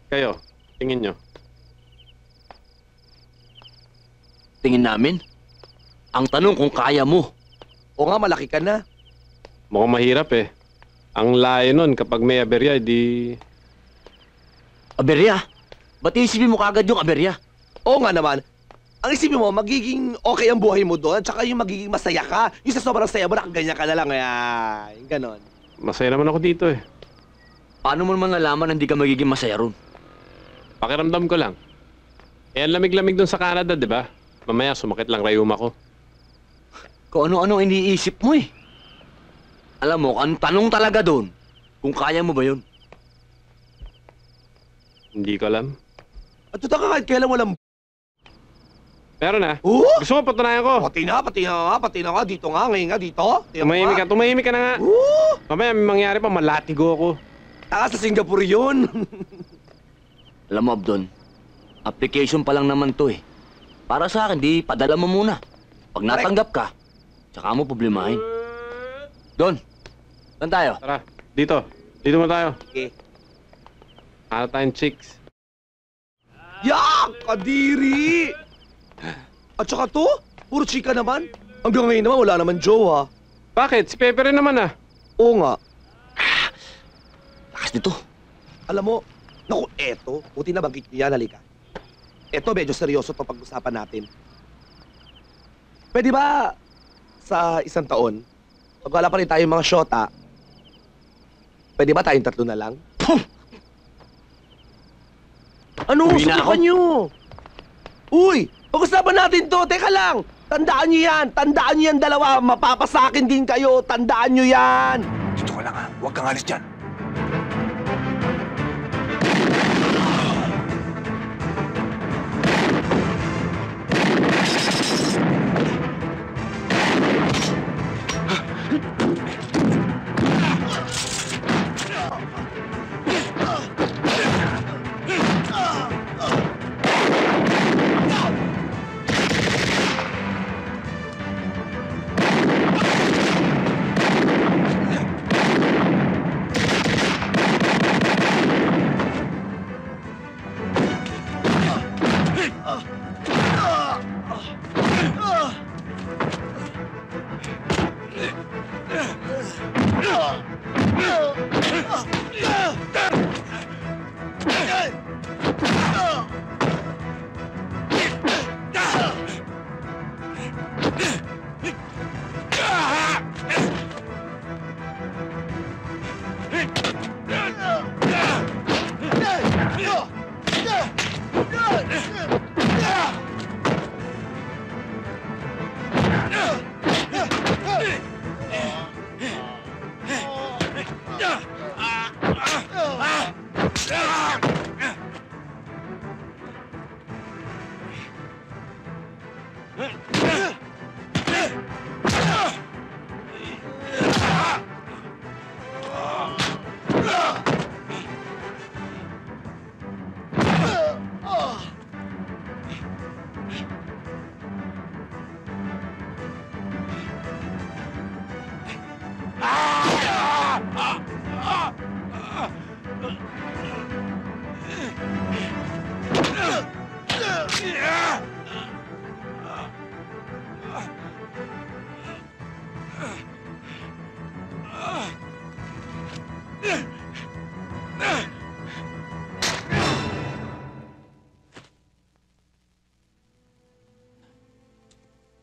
Kayo, tingin nyo. Tingin namin? Ang tanong kung kaya mo. O nga, malaki ka na. Mukhang mahirap eh. Ang layo nun kapag may aberya, di... Aberya? Ba't isipin mo kagad yung aberya? Oo nga naman. Ang isipin mo, magiging okay ang buhay mo doon, tsaka yung magiging masaya ka. Yung sa sobrang saya mo, nakaganyan ka na lang. Yung ganon. Masaya naman ako dito eh. Paano mo naman nalaman na hindi ka magiging masaya ron? Pakiramdam ko lang. Eh, ang lamig-lamig dun sa Canada, di ba? Mamaya sumakit lang rayuma ko. Kung ano-ano iniisip mo eh. Alam mo, ang tanong talaga doon, kung kaya mo ba yun? Hindi ko alam. At ito ka kahit kailan walang... Meron na. Gusto mo patunayan ko? Pati na nga. Dito nga, ngayon nga, dito. Tumahimik ka na nga. Mamaya may mangyari pa, malatigo ako. Taka sa Singapore yun. Alam mo, Abdon, application pa lang naman to eh. Para sa akin, di padala mo muna. Pag natanggap ka, tsaka mo problemahin. Don, saan tayo? Tara, dito. Dito mo tayo. Okay. Hanap tayong chicks. Yak! Kadiri! At saka to, puro chika naman. Hanggang ngayon naman, wala naman jowa. Bakit? Si Pepe rin naman ah. Oo nga. Lakas nito. Alam mo, naku, eto, buti na banggit niyo yan, halika. Eto, medyo seryoso to pag-usapan natin. Pwede ba, sa isang taon, pag wala pa rin tayong mga syota, pwede ba tayong 3 na lang? Ano? Uwi na ako. Subukan nyo! Uy! Pag-usapan natin to! Teka lang! Tandaan nyo yan! Tandaan nyo yan, dalawa! Mapapasakin din kayo! Tandaan nyo yan! Dito ka lang ha. Huwag kang alis dyan.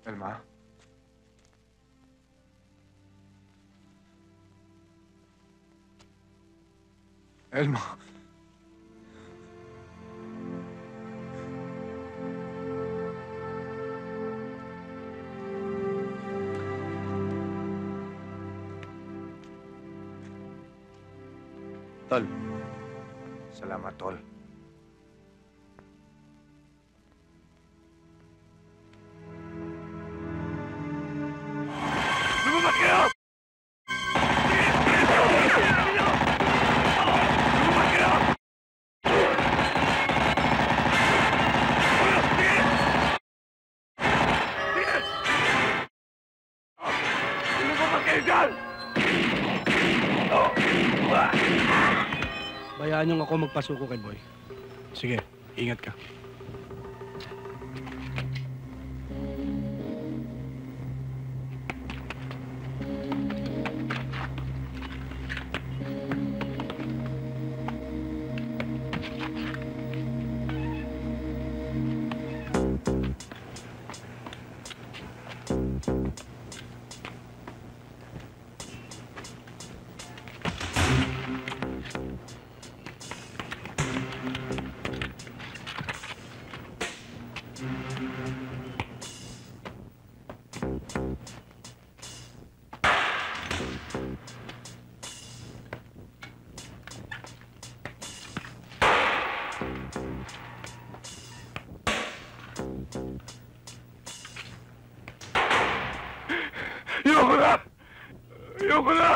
Elma? Elma? Tol. Salamat, Tol. Lumamat kayo! Lumamat kayo! Lumamat kayo dyan! Bayaan niyong ako magpasuko kay Boy. Sige, ingat ka. Ayoko na! Ayoko na!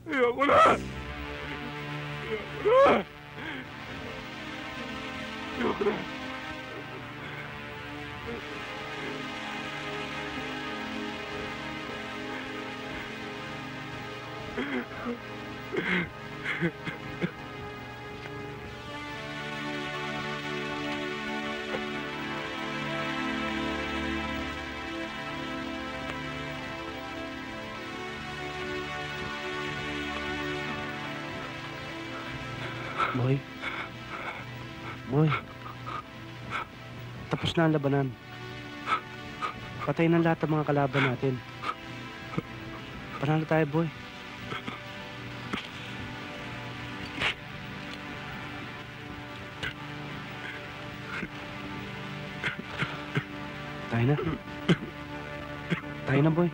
Ayoko na! Ayoko na! Ayoko na! Boy. Boy. Tapos na ang labanan. Patay na lahat ng mga kalaban natin. Panalo tayo, boy. Tayo na. Tayo na, boy.